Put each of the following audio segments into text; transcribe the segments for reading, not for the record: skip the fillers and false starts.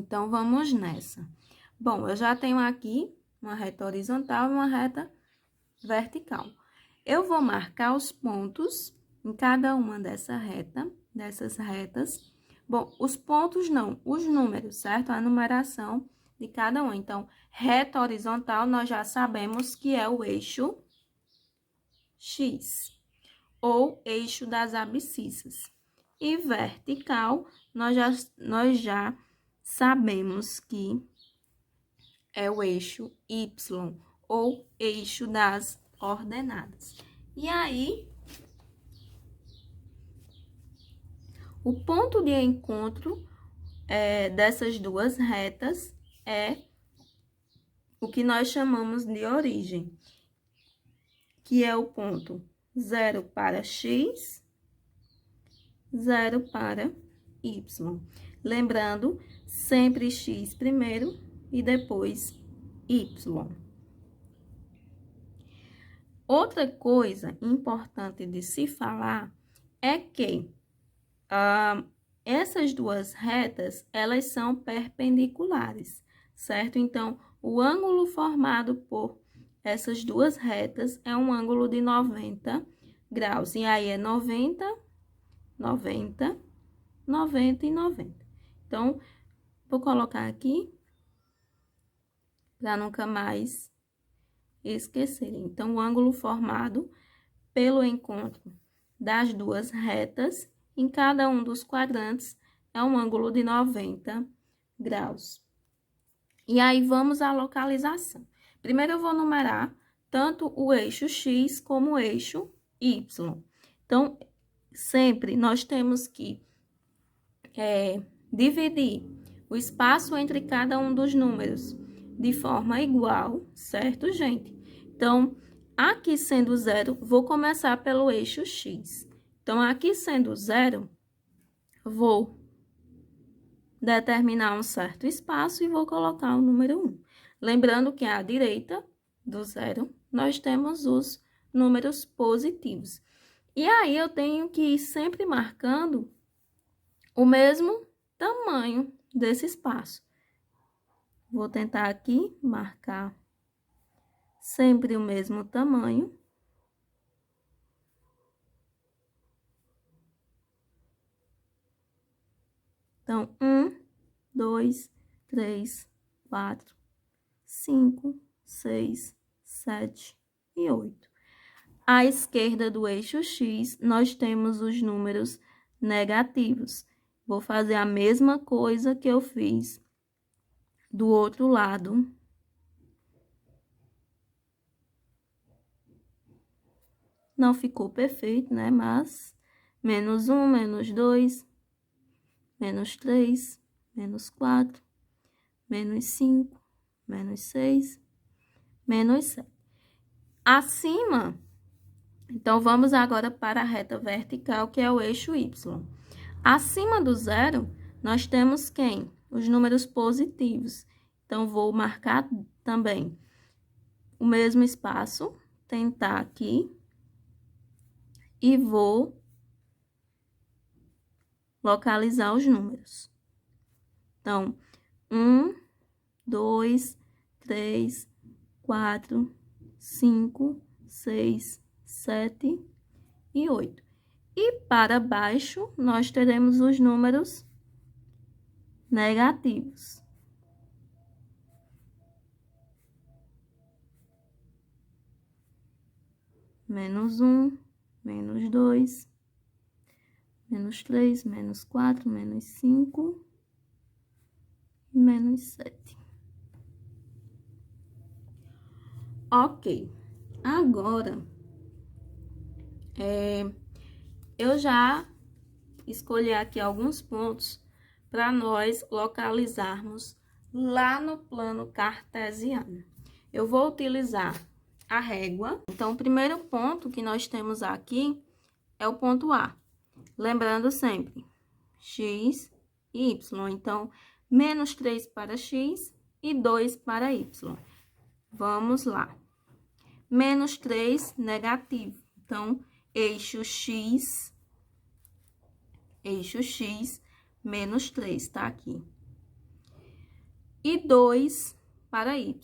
Então, vamos nessa. Bom, eu já tenho aqui uma reta horizontal e uma reta vertical. Eu vou marcar os pontos em cada uma dessas retas. Bom, os pontos não, os números, certo? A numeração de cada um. Então, reta horizontal, nós já sabemos que é o eixo X, ou eixo das abscissas. E vertical, nós já sabemos que é o eixo Y, ou eixo das ordenadas. E aí, o ponto de encontro dessas duas retas é o que nós chamamos de origem, que é o ponto 0 para X, 0 para Y. Lembrando, sempre X primeiro e depois Y. Outra coisa importante de se falar é que essas duas retas, elas são perpendiculares, certo? Então, o ângulo formado por essas duas retas é um ângulo de 90 graus. E aí, é 90, 90, 90 e 90. Então, vou colocar aqui para nunca mais esquecer. Então, o ângulo formado pelo encontro das duas retas em cada um dos quadrantes é um ângulo de 90 graus. E aí, vamos à localização. Primeiro, eu vou numerar tanto o eixo X como o eixo Y. Então, sempre nós temos que dividir o espaço entre cada um dos números de forma igual, certo, gente? Então, aqui sendo 0, vou começar pelo eixo X. Então, aqui sendo 0, vou determinar um certo espaço e vou colocar o número 1. Lembrando que à direita do 0, nós temos os números positivos. E aí, eu tenho que ir sempre marcando o mesmo tamanho desse espaço. Vou tentar aqui marcar sempre o mesmo tamanho. Então, 1, 2, 3, 4, 5, 6, 7 e 8. À esquerda do eixo X, nós temos os números negativos. Vou fazer a mesma coisa que eu fiz do outro lado. Não ficou perfeito, né? Mas menos 1, menos 2, menos 3, menos 4, menos 5, menos 6, menos 7. Acima, então, vamos agora para a reta vertical, que é o eixo Y. Acima do 0, nós temos quem? Os números positivos. Então, vou marcar também o mesmo espaço, tentar aqui, e vou localizar os números. Então, 1, 2, 3, 4, 5, 6, 7 e 8. E para baixo, nós teremos os números negativos. Menos 1, menos 2, menos 3, menos 4, menos 5 e menos 7. Ok. Agora, eu já escolhi aqui alguns pontos para nós localizarmos lá no plano cartesiano. Eu vou utilizar a régua. Então, o primeiro ponto que nós temos aqui é o ponto A. Lembrando sempre, X e Y. Então, menos 3 para X e 2 para Y. Vamos lá. Menos 3, negativo. Então, eixo X, menos 3, tá aqui. e 2 para y.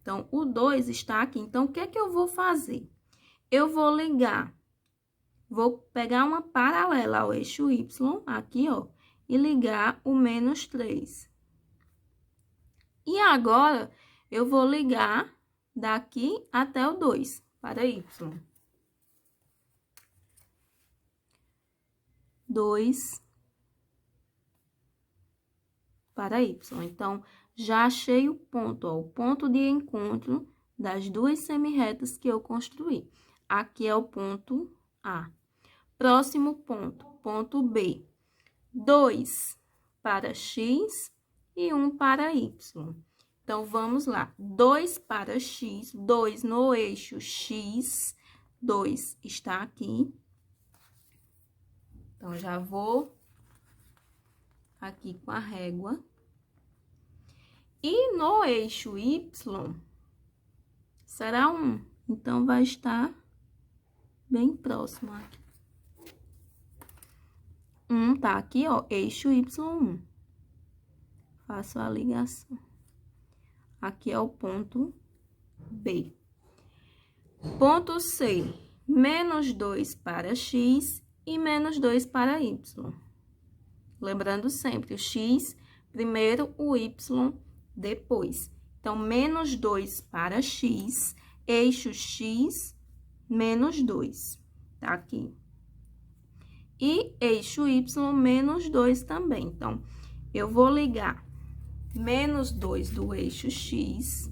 Então, o 2 está aqui. Então, o que é que eu vou fazer? Eu vou ligar, vou pegar uma paralela ao eixo y, aqui, ó, e ligar o menos 3. E agora, eu vou ligar daqui até o 2 para y. 2 para y. Então, já achei o ponto, ó, o ponto de encontro das duas semirretas que eu construí. Aqui é o ponto A. Próximo ponto, ponto B. 2 para x e 1 para y. Então, vamos lá. 2 para x, 2 no eixo x, 2 está aqui. Então, já vou aqui com a régua. E no eixo y, será 1. Então, vai estar bem próximo aqui. 1 tá aqui, ó, eixo y1. Faço a ligação. Aqui é o ponto B. Ponto C, menos 2 para x e menos 2 para y. Lembrando sempre, o x primeiro, o y depois. Então, menos 2 para x, eixo x, menos 2, tá aqui. E eixo y, menos 2 também. Então, eu vou ligar menos 2 do eixo x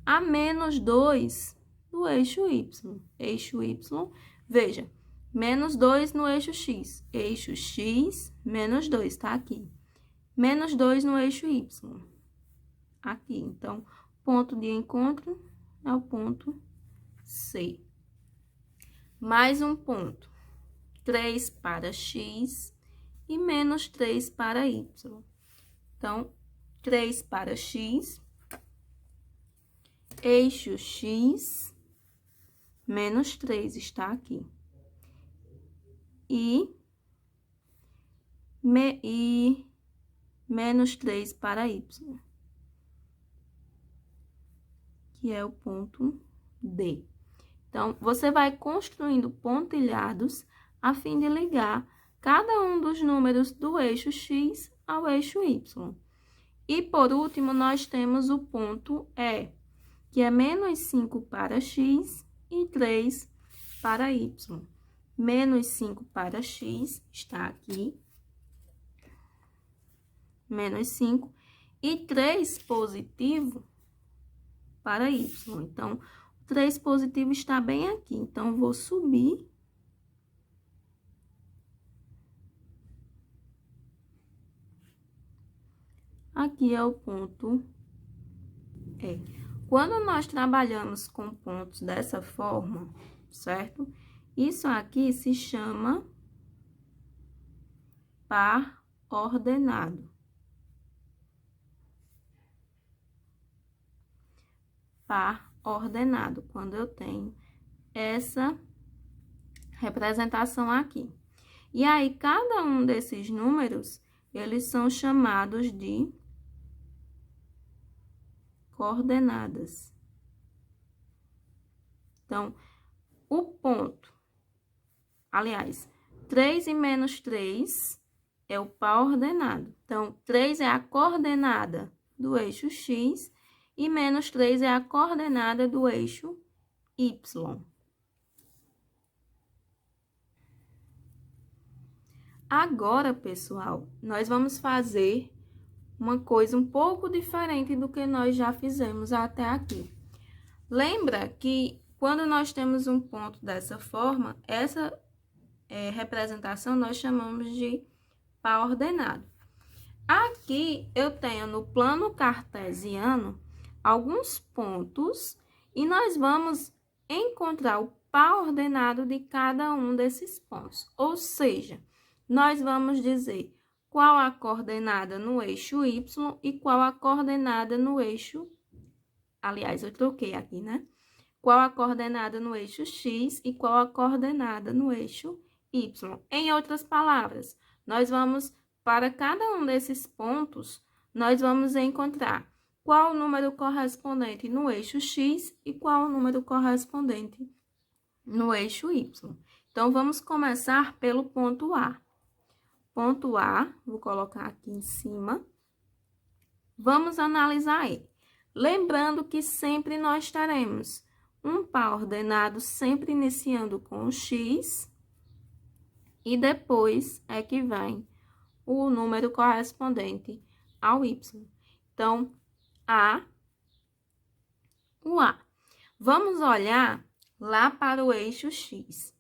a menos 2 do eixo y. Eixo y, veja, menos 2 no eixo x. Eixo x, menos 2, tá aqui. Menos 2 no eixo y. Aqui, então, ponto de encontro é o ponto C. Mais um ponto. 3 para x e menos 3 para y. Então, 3 para x, eixo x, menos 3 está aqui. E menos 3 para y, que é o ponto D. Então, você vai construindo pontilhados a fim de ligar cada um dos números do eixo x ao eixo y. E, por último, nós temos o ponto E, que é menos 5 para x e 3 para y. Menos 5 para x está aqui. Menos 5. E 3 positivo para y. Então, o 3 positivo está bem aqui. Então, vou subir. Aqui é o ponto E. Quando nós trabalhamos com pontos dessa forma, certo? Isso aqui se chama par ordenado. Par ordenado, quando eu tenho essa representação aqui. E aí, cada um desses números, eles são chamados de coordenadas. Então, o ponto, aliás, 3 e menos 3 é o par ordenado. Então, 3 é a coordenada do eixo x e menos 3 é a coordenada do eixo y. Agora, pessoal, nós vamos fazer uma coisa um pouco diferente do que nós já fizemos até aqui. Lembra que quando nós temos um ponto dessa forma, essa representação nós chamamos de par ordenado. Aqui eu tenho no plano cartesiano alguns pontos e nós vamos encontrar o par ordenado de cada um desses pontos. Ou seja, nós vamos dizer qual a coordenada no eixo y e qual a coordenada no eixo... Aliás, eu troquei aqui, né? Qual a coordenada no eixo x e qual a coordenada no eixo y. Em outras palavras, nós vamos para cada um desses pontos, nós vamos encontrar qual o número correspondente no eixo X e qual o número correspondente no eixo Y. Então, vamos começar pelo ponto A. Ponto A, vou colocar aqui em cima. Vamos analisar ele. Lembrando que sempre nós teremos um par ordenado sempre iniciando com o X e depois é que vem o número correspondente ao Y. Então, o A. Vamos olhar lá para o eixo X.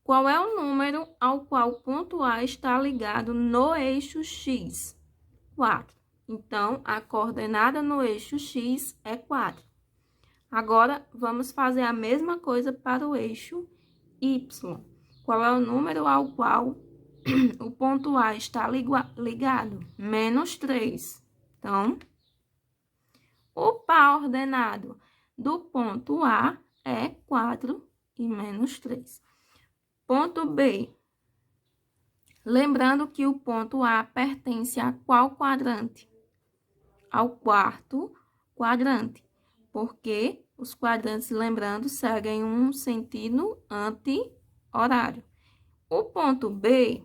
Qual é o número ao qual o ponto A está ligado no eixo X? 4. Então, a coordenada no eixo X é 4. Agora, vamos fazer a mesma coisa para o eixo Y. Qual é o número ao qual o ponto A está ligado? -3. Então, o par ordenado do ponto A é 4 e -3. Ponto B. Lembrando que o ponto A pertence a qual quadrante? Ao quarto quadrante, porque os quadrantes, lembrando, seguem um sentido anti-horário. O ponto B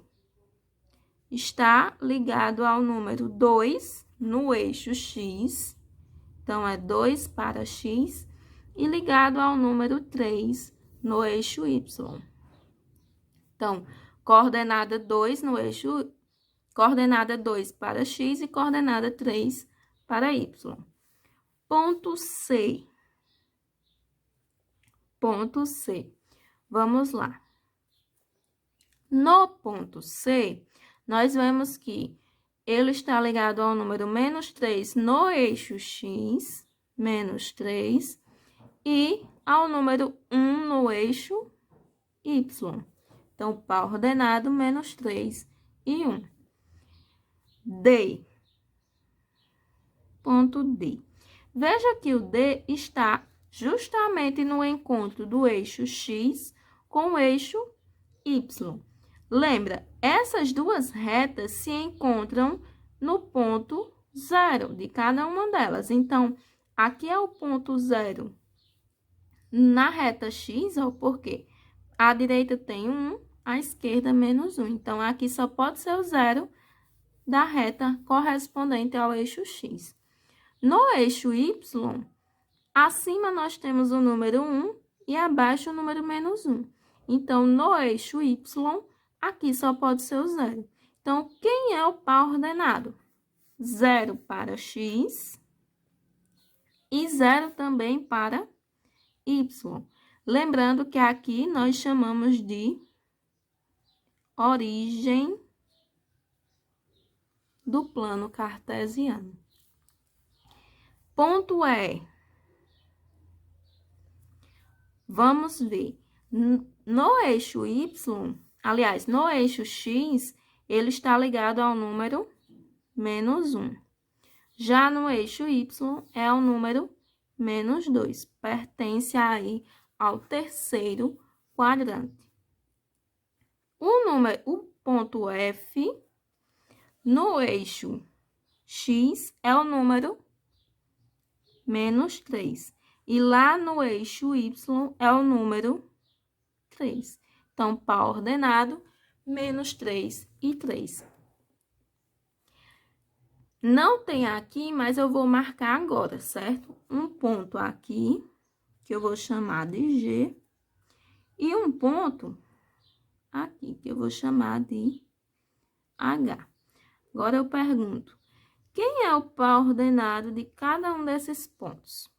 está ligado ao número 2 no eixo X, então é 2 para X, e ligado ao número 3 no eixo Y. Então, coordenada 2 no eixo, coordenada 2 para X e coordenada 3 para Y. Ponto C. Ponto C. Vamos lá. No ponto C, nós vemos que ele está ligado ao número -3 no eixo X, -3, e ao número 1 no eixo Y. Então, par ordenado, -3 e 1. D. Ponto D. Veja que o D está justamente no encontro do eixo X com o eixo Y. Lembra, essas duas retas se encontram no ponto 0 de cada uma delas. Então, aqui é o ponto 0 na reta X, ó, porque a direita tem 1, a esquerda -1. Então, aqui só pode ser o 0 da reta correspondente ao eixo X. No eixo Y, acima nós temos o número 1 e abaixo o número -1. Então, no eixo Y, aqui só pode ser o 0. Então, quem é o par ordenado? 0 para X e 0 também para Y. Lembrando que aqui nós chamamos de origem do plano cartesiano. Ponto E. Vamos ver. No eixo Y, aliás, no eixo X, ele está ligado ao número -1. Já no eixo Y, é o número -2. Pertence aí ao terceiro quadrante. O ponto F, no eixo X, é o número -3. E lá no eixo Y é o número 3. Então, par ordenado, -3 e 3. Não tem aqui, mas eu vou marcar agora, certo? Um ponto aqui, que eu vou chamar de G, e um ponto aqui, que eu vou chamar de H. Agora, eu pergunto, quem é o par ordenado de cada um desses pontos?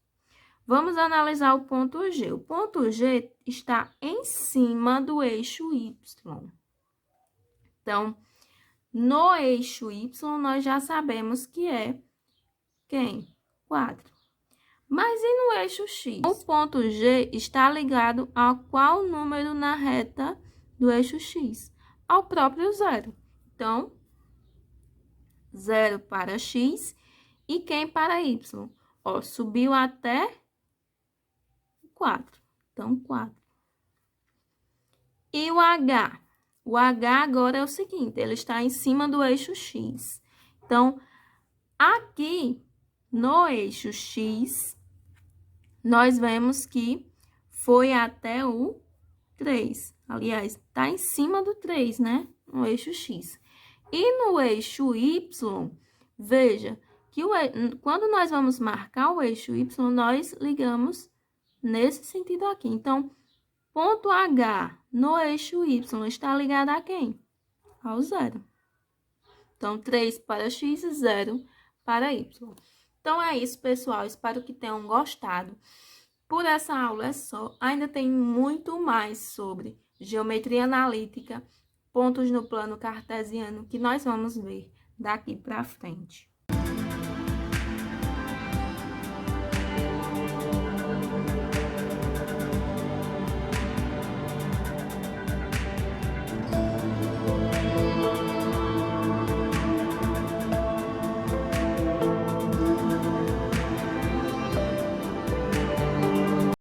Vamos analisar o ponto G. O ponto G está em cima do eixo Y. Então, no eixo Y, nós já sabemos que é quem? 4. Mas e no eixo X? O ponto G está ligado a qual número na reta do eixo X? Ao próprio 0. Então, 0 para X e quem para Y? Ó, subiu até 4. Então, 4. E o H? O H agora é o seguinte, ele está em cima do eixo X. Então, aqui no eixo X, nós vemos que foi até o 3. Aliás, está em cima do 3, né? No eixo X. E no eixo Y, veja que quando nós vamos marcar o eixo Y, nós ligamos nesse sentido aqui. Então, ponto H no eixo Y está ligado a quem? Ao 0. Então, 3 para X e 0 para Y. Então, é isso, pessoal. Espero que tenham gostado. Por essa aula é só. Ainda tem muito mais sobre geometria analítica, pontos no plano cartesiano, que nós vamos ver daqui para frente.